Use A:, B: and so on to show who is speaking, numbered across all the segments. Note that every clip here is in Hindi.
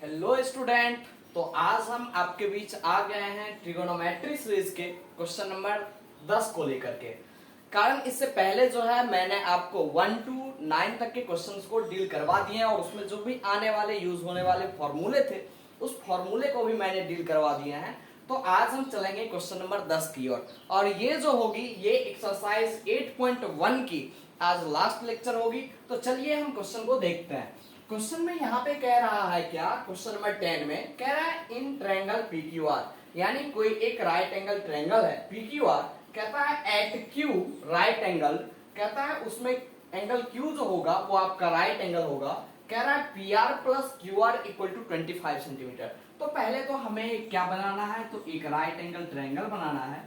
A: Hello student. तो आज हम आपके बीच आ गए हैं ट्रिगोनोमेट्री सीरीज के क्वेश्चन नंबर 10 को लेकर के। कारण इससे पहले जो है मैंने आपको 1 to 9 तक के क्वेश्चंस को डील करवा दिए हैं और उसमें जो भी आने वाले यूज होने वाले फॉर्मूले थे उस फॉर्मूले को भी मैंने डील करवा दिए हैं। तो आज हम चलेंगे क्वेश्चन नंबर 10 की ओर और ये जो होगी ये एक्सरसाइज 8.1 की आज लास्ट लेक्चर होगी। तो चलिए हम क्वेश्चन को देखते हैं। क्वेश्चन में यहाँ पे कह रहा है क्या, क्वेश्चन नंबर 10 में कह रहा है इन ट्रायंगल PQR यानी कोई एक राइट एंगल ट्रायंगल है PQR, कहता है एट Q राइट एंगल, कहता है उसमें एंगल Q जो होगा वो आपका राइट एंगल होगा। कह रहा है PR plus QR equal to 25 centimetre. तो पहले तो हमें क्या बनाना है, तो एक राइट एंगल ट्रायंगल बनाना है।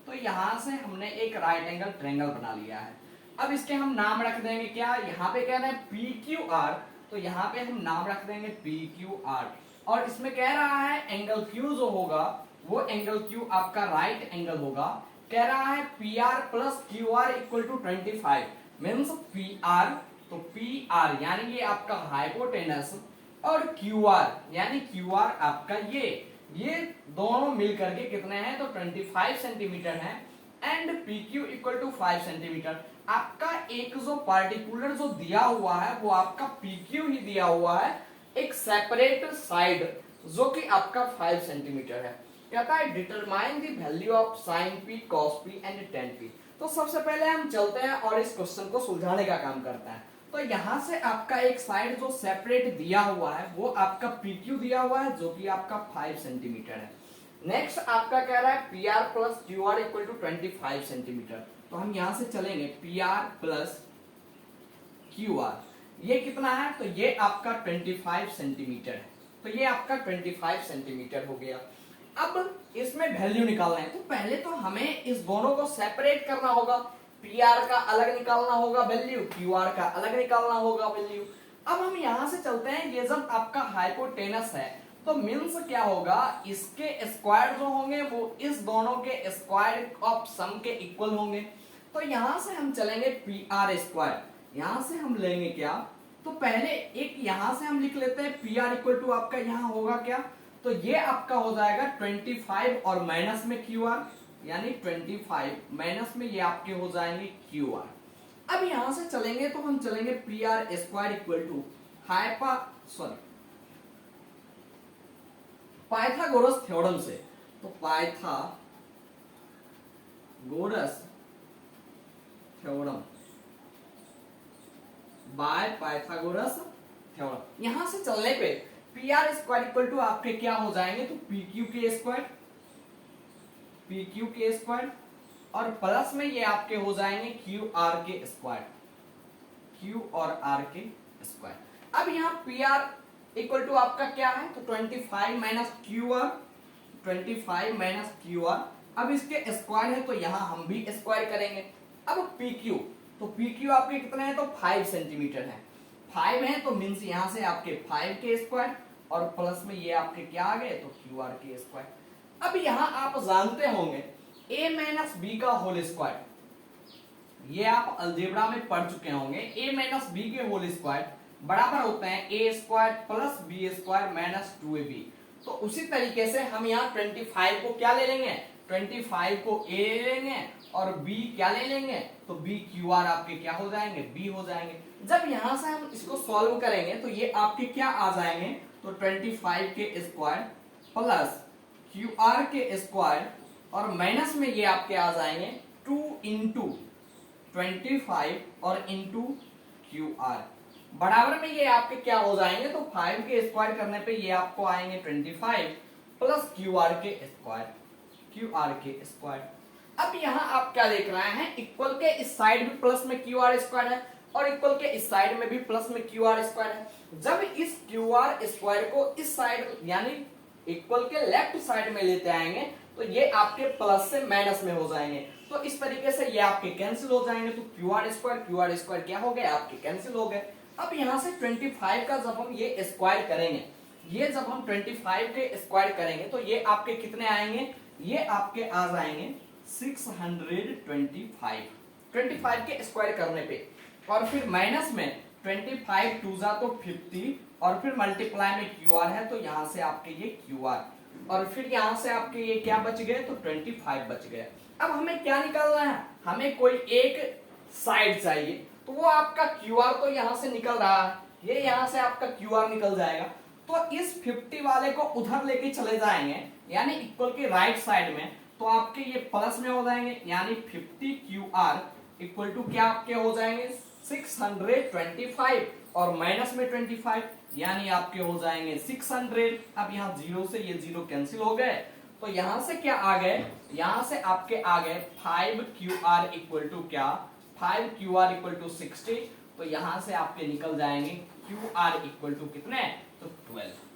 A: तो यहां से हमने एक राइट एंगल ट्रायंगल बना लिया है। अब इसके हम नाम रख देंगे क्या, यहाँ पे कह रहे हैं PQR, तो यहाँ पे हम नाम रख देंगे PQR। और इसमें कह रहा है एंगल Q जो होगा वो एंगल Q आपका राइट एंगल होगा। कह रहा है PR plus QR equal to 25 means PR, तो PR यानी ये आपका हाइपोटेनस और QR यानी QR आपका ये दोनों मिल करके कितने हैं, तो 25 सेंटीमीटर है। And PQ equal to 5 centimetre. आपका एक जो पार्टिकुलर जो दिया हुआ है वो आपका PQ ही दिया हुआ है, एक सेपरेट साइड जो कि आपका 5 सेंटीमीटर है। कहता है determine the value of sin P, cos P and tan P। तो सबसे पहले हम चलते हैं और इस क्वेश्चन को सुलझाने का काम करते हैं। तो यहां से आपका एक साइड जो सेपरेट दिया हुआ है वो आपका PQ दिया हुआ है जो कि आपका 5 सेंटीमीटर है। नेक्स्ट आपका कह रहा है PR plus QR equal to 25 centimetre. तो हम यहां से चलेंगे PR प्लस QR, ये कितना है, तो ये आपका 25 सेंटीमीटर है। तो ये आपका 25 सेंटीमीटर हो गया। अब इसमें वैल्यू निकालना है तो पहले तो हमें इस दोनों को सेपरेट करना होगा। PR का अलग निकालना होगा वैल्यू, QR का अलग निकालना होगा वैल्यू। अब हम यहां से चलते हैं, ये जब आपका हाइपोटेनस है तो मीन्स क्या होगा, इसके स्क्वायर जो होंगे वो इस दोनों के स्क्वायर ऑफ सम के इक्वल होंगे। तो यहां से हम चलेंगे PR स्क्वायर, यहां से हम लेंगे क्या, तो पहले एक यहां से हम लिख लेते हैं PR इक्वल टू आपका यहां होगा क्या, तो ये आपका हो जाएगा 25 और माइनस में QR यानी 25 माइनस में ये आपके हो जाएंगे QR। अब यहां से चलेंगे तो हम चलेंगे PR square equal to Pythagoras theorem से। तो Pythagoras theorem by Pythagoras theorem, यहां से चलने पे PR स्क्वायर इक्वल टू आपके क्या हो जाएंगे, तो PQ के स्क्वायर और प्लस में ये आपके हो जाएंगे QR के स्क्वायर, Q और R के स्क्वायर। अब यहाँ PR इक्वल टू आपका क्या है, तो 25 माइनस QR, 25 माइनस QR। अब इसके स्क्वायर है तो यहाँ हम भी स्क्वायर करेंगे। अब PQ, तो PQ आपके कितने हैं, तो 5 सेंटीमीटर है। 5 है तो मीन्स यहाँ से आपके 5 के स्क्वायर और प्लस में ये आपके क्या आ गए, तो QR के स्क्वायर। अब यहाँ आप जानते होंगे a माइनस बी का होल स्क्वायर, ये आप अलजेब्रा में पढ़ चुके होंगे। a माइनस बी के होल स्क्वायर बराबर होते हैं a square plus B square minus 2ab। तो उसी तरीके से हम यहाँ 25 को क्या ले लेंगे, 25 को a ले लेंगे और b क्या ले लेंगे, तो b QR आपके क्या हो जाएंगे, b हो जाएंगे। जब यहां से हम इसको सॉल्व करेंगे तो ये आपके क्या आ जाएंगे, तो 25 के स्क्वायर प्लस QR के स्क्वायर और माइनस में ये आपके आ जाएंगे 2 इंटू 25 और इंटू QR बराबर में ये आपके क्या हो जाएंगे, तो 5 के स्क्वायर करने पे ये आपको आएंगे 25 प्लस QR के स्क्वायर। अब यहाँ आप क्या देख रहे हैं, इक्वल के इस साइड भी प्लस में QR स्क्वायर है और इक्वल के इस साइड में भी प्लस में QR स्क्वायर है। जब इस QR स्क्वायर को इस साइड यानी इक्वल के लेफ्ट साइड में लेते आएंगे तो ये आपके प्लस से माइनस में हो जाएंगे। तो इस तरीके से ये आपके कैंसिल हो जाएंगे। तो QR स्क्वायर क्या हो गए, आपके कैंसिल हो गए। अब यहाँ से 25 का जब हम ये स्क्वायर करेंगे, ये जब हम 25 के स्क्वायर करेंगे तो ये आपके कितने आएंगे, ये आपके आ जाएंगे 625 25 के स्क्वायर करने पे और फिर माइनस में 25 टू जा तो 50 और फिर मल्टीप्लाई में क्यू आर है तो यहां से आपके ये क्यू आर, और फिर यहां से आपके ये क्या बच गए, तो 25 बच गए। अब हमें क्या निकालना है, हमें कोई एक साइड चाहिए, तो वो आपका क्यू आर तो यहां से निकल रहा है, ये यहां से आपका क्यू आर निकल जाएगा, तो इस 50 वाले को उधर लेके चले जाएंगे यानी इक्वल के राइट साइड में, तो आपके ये प्लस में हो जाएंगे, यानी 50 क्यू आर इक्वल टू क्या आपके हो जाएंगे 625, और माइनस में 25 यानी आपके हो जाएंगे 600। अब यहाँ जीरो से ये जीरो कैंसिल हो गए, तो यहां से क्या आ गए, यहां से आपके आ गए 5 क्यू आर इक्वल टू क्या, 5 क्यू आर इक्वल टू 60, तो यहां से आपके निकल जाएंगे क्यू आर इक्वल टू कितने, तो 12।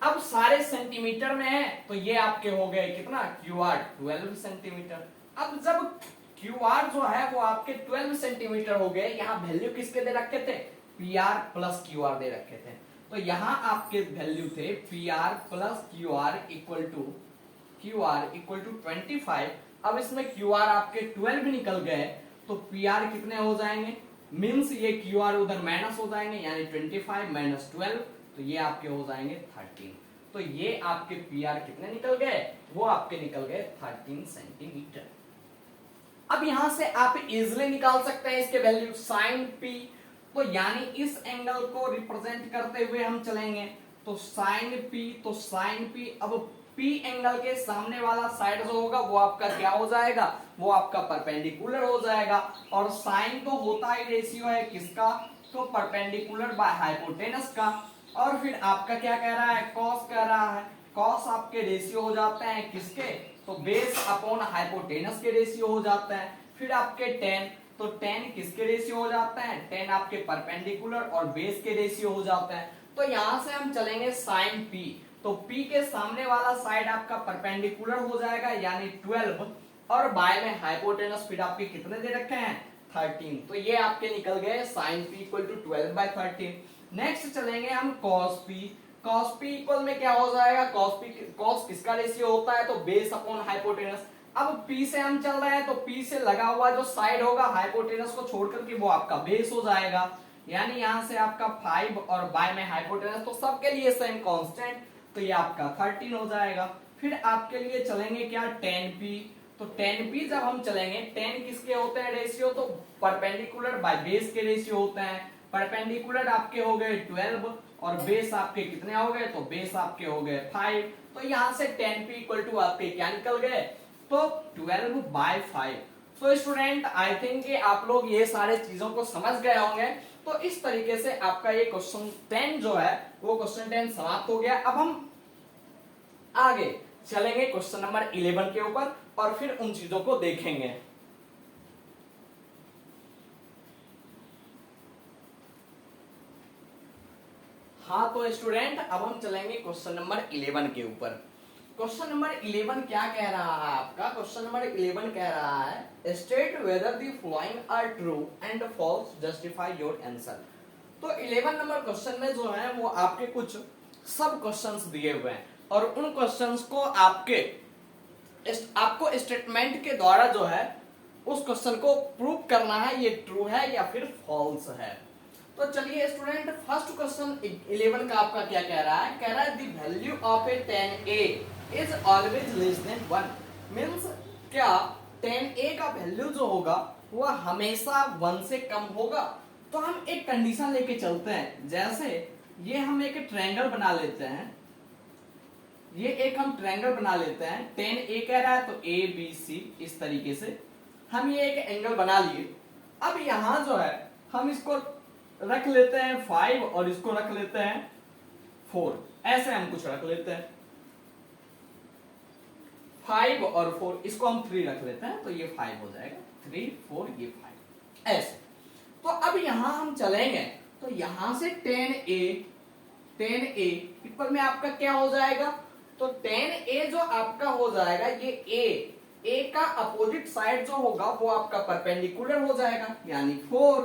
A: अब सारे सेंटीमीटर में है तो ये आपके हो गए कितना, क्यू आर 12 सेंटीमीटर। अब जब क्यू आर जो है वो आपके 12 सेंटीमीटर हो गए, यहाँ वैल्यू किसके दे रखे थे, P R plus Q R दे रखे थे, तो यहाँ आपके वैल्यू थे P R plus Q R equal to 25। अब इसमें क्यू आर आपके 12 निकल गए, तो पी आर कितने हो जाएंगे, मीन्स ये क्यू आर उधर माइनस हो जाएंगे, यानी 25 माइनस 12, तो ये आपके हो जाएंगे 13। तो ये आपके पी आर कितने निकल गए, वो आपके निकल गए 13 सेंटीमीटर। अब यहां से आप इजिली निकाल सकते हैं इसके वैल्यू साइन पी, तो यानी इस एंगल को रिप्रेजेंट करते हुए हम चलेंगे, तो साइन पी, अब पी एंगल के सामने वाला साइड जो होगा वो आपका क्या हो जाएगा, वो आपका परपेंडिकुलर हो जाएगा, और साइन तो होता ही रेशियो है किसका, तो परपेंडिकुलर बाय हाइपोटेनस का, और फिर आपका क्या कह रहा है, कॉस कह रहा है, कॉस आपके रेशियो हो जाते हैं किसके, तो बेस अपॉन हाइपोटेनस के रेशियो हो जाता है, फिर आपके टेन, तो टेन किसके रेशियो हो जाता है, टेन आपके परपेंडिकुलर और बेस के रेशियो हो जाता है। तो यहां से हम चलेंगे साइन पी, तो पी के सामने वाला साइड आपका परपेंडिकुलर हो जाएगा यानी 12, और बाय में हाइपोटेनस फिर आपके कितने दे रखे हैं 13, तो ये आपके निकल गए sine P equal to 12/13। Next चलेंगे हम कॉस पी इक्वल में क्या हो जाएगा, कॉस किसका रेशियो होता है, तो बेस अपॉन हाइपोटेनस। अब P से हम चल रहे हैं, तो P से लगा हुआ जो साइड होगा हाइपोटेनस को छोड़ करके वो आपका बेस हो जाएगा, यानी यहां से आपका 5 और बाय में हाइपोटेनस, तो सबके लिए सेम कांस्टेंट, तो ये आपका 13 हो जाएगा। फिर आपके लिए चलेंगे क्या, tan P, तो tan P जब हम चलेंगे, tan किसके होते हैं रेशियो, तो परपेंडिकुलर बाय बेस के रेशियो होते हैं, परपेंडिकुलर आपके हो गए 12 और बेस आपके कितने हो गए, तो बेस आपके हो गए 5, तो यहां से tan P इक्वल टू आपके क्या निकल गए, तो 12/5। तो स्टूडेंट आई थिंक कि आप लोग ये सारे चीजों को समझ गए होंगे। तो इस तरीके से आपका ये क्वेश्चन 10 जो है वो क्वेश्चन 10 समाप्त हो गया। अब हम आगे चलेंगे क्वेश्चन नंबर 11 के ऊपर और फिर उन चीजों को देखेंगे। हाँ तो स्टूडेंट अब हम चलेंगे क्वेश्चन नंबर 11 के ऊपर। क्वेश्चन नंबर 11 क्या कह रहा है आपका, क्वेश्चन नंबर 11 कह रहा है state whether the following are true and false, justify your answer. तो 11 नंबर क्वेश्चन में जो है वो आपके कुछ सब क्वेश्चंस दिए हुए हैं और उन क्वेश्चंस को आपको स्टेटमेंट के द्वारा जो है उस क्वेश्चन को प्रूव करना है ये ट्रू है या फिर फॉल्स है। तो चलिए स्टूडेंट फर्स्ट क्वेश्चन 11 का आपका क्या कह रहा है, कह रहा है the value of A 10a is always less than 1, means क्या 10a का वैल्यू जो होगा वो हमेशा 1 से कम होगा। तो हम एक कंडीशन लेके चलते हैं, जैसे ये हम एक ट्रायंगल बना लेते हैं, ये एक हम ट्रायंगल बना लेते हैं, 10a कह रहा है तो a b c इस तरीके से हम ये एक एंगल बना लिए। अब यहां जो है हम इसको रख लेते हैं 5 और इसको रख लेते हैं 4, ऐसे हम कुछ रख लेते हैं 5 और 4, इसको हम 3 रख लेते हैं तो ये 5 हो जाएगा, 3 4 ये 5 ऐसे। तो अब यहां हम चलेंगे तो यहां से 10a इक्वल में आपका क्या हो जाएगा, तो 10a जो आपका हो जाएगा ये a का अपोजिट साइड जो होगा वो आपका परपेंडिकुलर हो जाएगा, यानी 4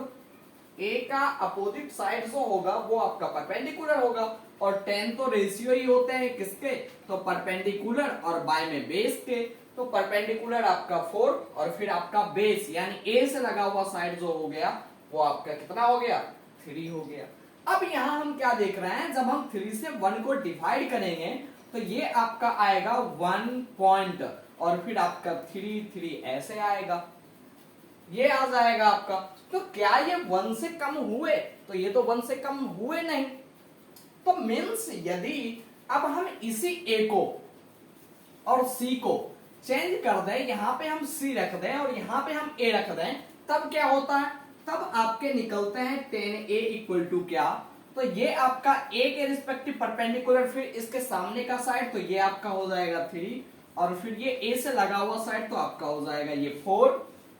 A: a का अपोजिट साइड जो होगा वो आपका परपेंडिकुलर होगा, और 10 तो रेशियो ही होते हैं किसके, तो परपेंडिकुलर और बाय में बेस के, तो परपेंडिकुलर आपका 4 और फिर आपका बेस यानी a से लगा हुआ साइड जो हो गया वो आपका कितना हो गया 3 हो गया। अब यहां हम क्या देख रहे हैं, जब हम 3 से 1 को डिवाइड करेंगे तो ये आपका आएगा 1 पॉइंट और फिर आपका 3 ऐसे आएगा, ये आ जाएगा आपका। तो क्या ये 1 से कम हुए? तो ये तो 1 से कम हुए नहीं। तो मीन्स यदि अब हम इसी ए को और सी को चेंज कर दें, यहां पे हम सी रख दें और यहां पे हम ए रख दें, तब क्या होता है? तब आपके निकलते हैं 10a इक्वल टू क्या? तो ये आपका ए के रिस्पेक्टिव परपेंडिकुलर, फिर इसके सामने का साइड तो ये आपका हो जाएगा 3 और फिर ये ए से लगा हुआ साइड तो आपका हो जाएगा ये 4,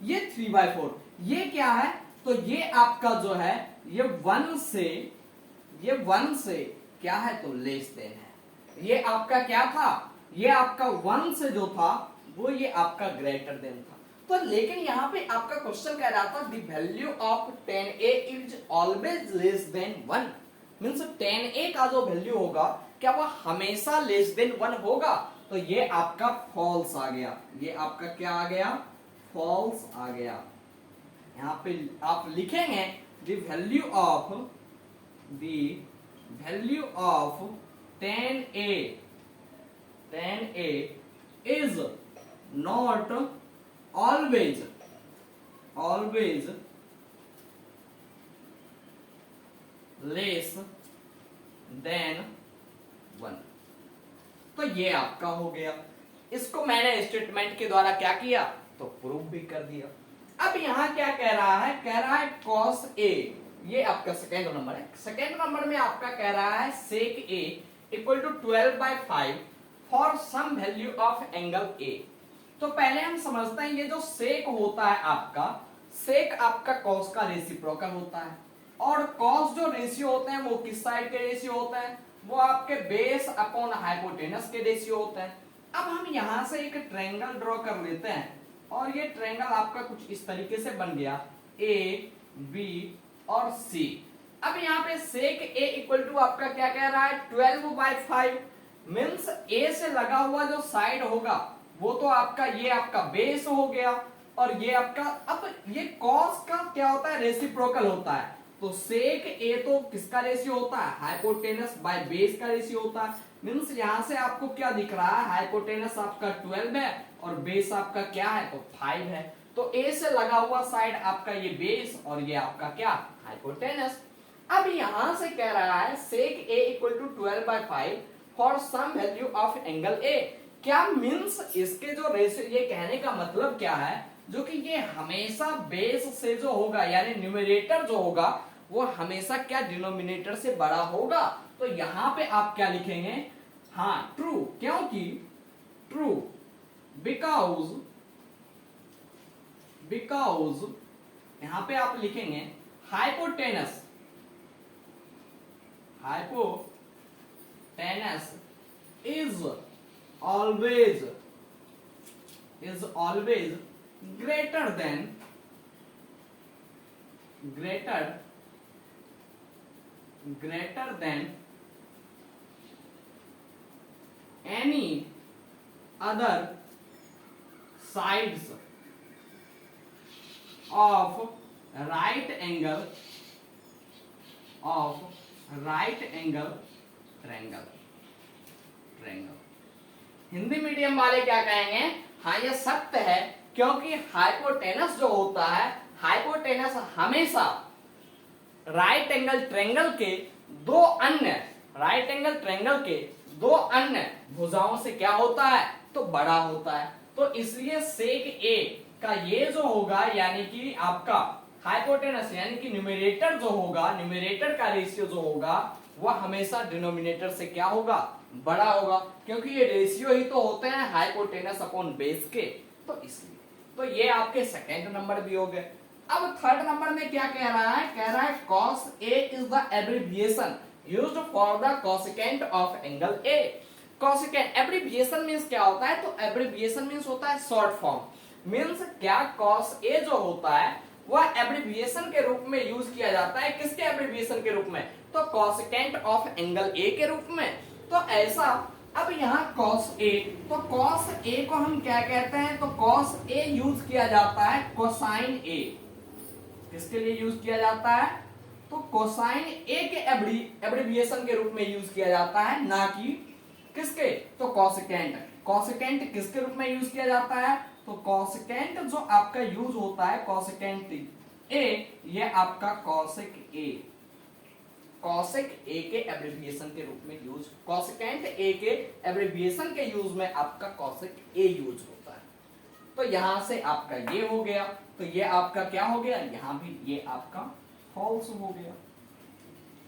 A: ये 3/4। ये क्या है? तो ये आपका जो है ये 1 से क्या है? तो लेस देन है। ये आपका क्या था? ये आपका 1 से जो था वो ये आपका ग्रेटर देन था। तो लेकिन यहां पे आपका क्वेश्चन कह रहा था the value of 10a is always less than 1, means 10a का जो वैल्यू होगा क्या वो हमेशा लेस देन 1 होगा? तो ये आपका फॉल्स आ गया। ये आपका क्या आ गया? फॉल्स आ गया। यहां पे आप लिखेंगे the value of 10a is not always less than 1। तो ये आपका हो गया। इसको मैंने स्टेटमेंट के द्वारा क्या किया? तो प्रूव भी कर दिया। अब यहां क्या कह रहा है? कह रहा है cos a, ये आपका सेकेंड नंबर है। सेकेंड नंबर में आपका कह रहा है sec a equal to 12/5 for some value of angle A. तो पहले हम समझते हैं ये जो सेक होता है आपका, सेक आपका कॉस का रेसिप्रोकल होता है और कॉस जो रेशियो होते हैं वो किस साइड के रेशियो होते हैं? वो आपके बेस अपॉन हाइपोटेनस के रेशियो होते हैं। अब हम यहां से एक ट्रायंगल ड्रॉ कर लेते हैं और ये ट्रायंगल आपका कुछ इस तरीके से बन गया ए बी और सी। अब यहाँ पे सेक ए इक्वल टू आपका क्या कह रहा है? 12/5, मीन्स ए से लगा हुआ जो साइड होगा वो तो आपका ये आपका बेस हो गया और ये आपका, अब ये कॉस का क्या होता है? रेसिप्रोकल होता है। तो सेक ए तो किसका रेशियो होता है? हाइपोटेनस बाय बेस का रेशियो होता है। मीन्स यहां से आपको क्या दिख रहा है? हाइपोटेनस आपका 12 है और बेस आपका क्या है? तो 5 है। तो ए से लगा हुआ साइड आपका ये बेस और ये आपका क्या? हाइपोटेनस। अब यहां से कह रहा है sec A equal to 12/5 for some value of angle A. क्या मीन्स इसके जो रेशियो, ये कहने का मतलब क्या है? जो कि ये हमेशा बेस से जो होगा यानी न्यूमरेटर जो होगा वो हमेशा क्या? डिनोमिनेटर से बड़ा होगा। तो यहां पे आप क्या लिखेंगे? हाँ ट्रू, क्योंकि ट्रू बिकॉज यहां पे आप लिखेंगे hypotenuse is always greater than any other sides of right angle triangle। Hindi medium वाले क्या कहेंगे? हाँ ये सत्य है, क्योंकि हाइपोटेनस जो होता है, हाइपोटेनस हमेशा राइट एंगल ट्रायंगल के दो अन्य भुजाओं से क्या होता है? तो बड़ा होता है। तो इसलिए सेक ए का ये जो होगा यानी कि आपका हाइपोटेनस यानी कि न्यूमरेटर जो होगा, न्यूमरेटर का रेशियो जो होगा वह हमेशा डिनोमिनेटर से क्या होगा? बड़ा होगा, क्योंकि ये रेशियो ही तो होते हैं हाइपोटेनस अपॉन बेस के। तो इसलिए तो ये आपके सेकेंड नंबर भी हो गए। अब थर्ड नंबर में क्या कह रहा है? कह रहा है cos A is the abbreviation used for the cosecant of angle A। cosecant abbreviation means क्या होता है? तो एब्रिविएशन मींस होता है शॉर्ट फॉर्म। मींस क्या? cos A जो होता है वह एब्रिविएशन के रूप में यूज किया जाता है। किसके एब्रिविएशन के रूप में? तो cosecant ऑफ एंगल A के रूप में। तो ऐसा अब यहाँ cos A, तो cos A को हम क्या कहते हैं? तो cos A यूज किया जाता है कोसाइन A। किसके लिए यूज किया जाता है? तो कोसाइन ए के एब्रिविएशन के रूप में यूज किया जाता है, ना कि किसके, तो कॉसेकेंट। कॉसेकेंट किसके रूप में यूज किया जाता है, तो कॉसेकेंट जो आपका यूज होता है कॉसेकेंट ए, ये आपका कॉसेक ए, कॉसेक ए के एब्रिविएशन के रूप में यूज, कॉसेकेंट ए के एब्रिविएशन के यूज में आपका कॉसेक ए यूज होता है। तो यहां से आपका ये हो गया, तो ये आपका क्या हो गया, यहां भी ये आपका फॉल्स हो गया,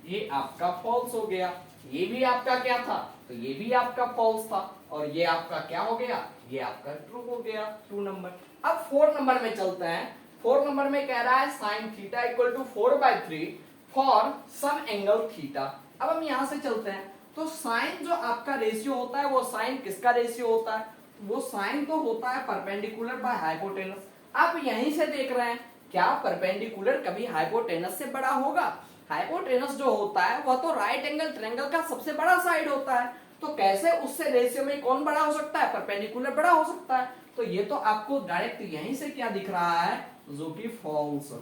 A: ये आपका फॉल्स हो गया। ये भी आपका क्या था, तो ये भी आपका फॉल्स था, और ये आपका क्या हो गया, ये आपका ट्रू हो गया, 2 नंबर। अब 4 नंबर में चलते हैं। 4 नंबर में कह रहा है sine theta equal to 4/3 for some angle theta. अब हम यहां से चलते हैं, तो साइन जो आपका रेशियो होता है वो साइन किसका रेशियो होता है, वो साइन तो होता है परपेंडिकुलर बाय हाइपोटेनस। आप यहीं से देख रहे हैं, क्या परपेंडिकुलर कभी हाइपोटेनस से बड़ा होगा? हाइपोटेनस जो होता है वह तो राइट एंगल ट्रायंगल का सबसे बड़ा साइड होता है, तो कैसे उससे रेशियो में कौन बड़ा हो सकता है, परपेंडिकुलर बड़ा हो सकता है। तो ये तो आपको डायरेक्ट यहीं से क्या दिख रहा है, जो कि false,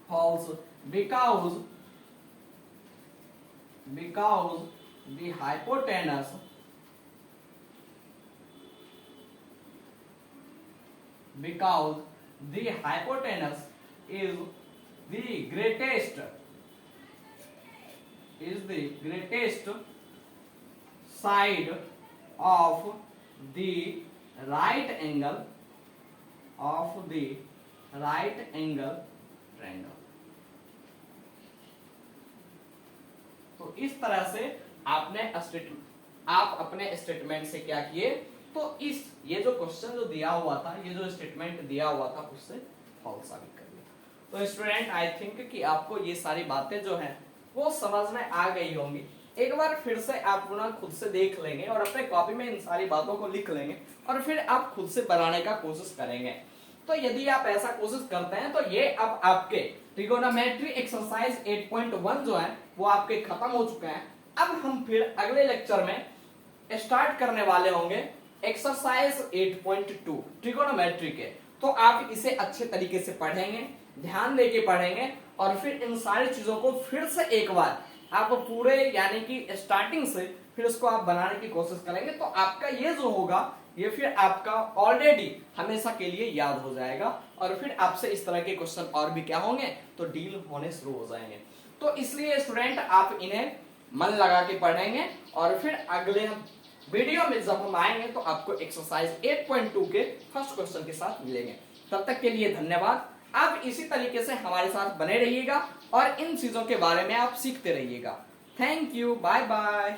A: false because the hypotenuse because the hypotenuse is the greatest side of the right angle triangle। तो इस तरह से आप अपने स्टेटमेंट से क्या किए, तो ये जो क्वेश्चन जो दिया हुआ था, ये जो स्टेटमेंट दिया हुआ था, उससे फॉल्स साबित कर दिया। तो स्टूडेंट आई थिंक कि आपको ये सारी बातें जो हैं वो समझ में आ गई होंगी। एक बार फिर से आप पुनः खुद से देख लेंगे और अपने कॉपी में इन सारी बातों को लिख लेंगे और फिर आप खुद से बनाने का कोशिश करेंगे। तो यदि आप ऐसा कोशिश करते हैं तो ये अब आपके ट्रिगोनोमेट्री एक्सरसाइज 8.1 जो है वो आपके खत्म हो चुके हैं। अब हम फिर अगले लेक्चर में स्टार्ट करने वाले होंगे एक्सरसाइज 8.2 ट्रिगोनोमेट्री के। तो आप इसे अच्छे तरीके से पढ़ेंगे, ध्यान देके पढ़ेंगे और फिर इन सारी चीजों को फिर से एक बार आप पूरे यानी कि स्टार्टिंग से फिर उसको आप बनाने की कोशिश करेंगे। तो आपका ये जो होगा ये फिर आपका ऑलरेडी हमेशा के लिए याद हो जाएगा और फिर आपसे इस तरह के क्वेश्चन और भी क्या होंगे तो डील होने शुरू हो जाएंगे। तो इसलिए स्टूडेंट आप इन्हें मन लगा के पढ़ेंगे और फिर अगले वीडियो में जब हम आएंगे तो आपको एक्सरसाइज 8.2 के फर्स्ट क्वेश्चन के साथ मिलेंगे। तब तक के लिए धन्यवाद। आप इसी तरीके से हमारे साथ बने रहिएगा और इन चीजों के बारे में आप सीखते रहिएगा। Thank you, bye bye.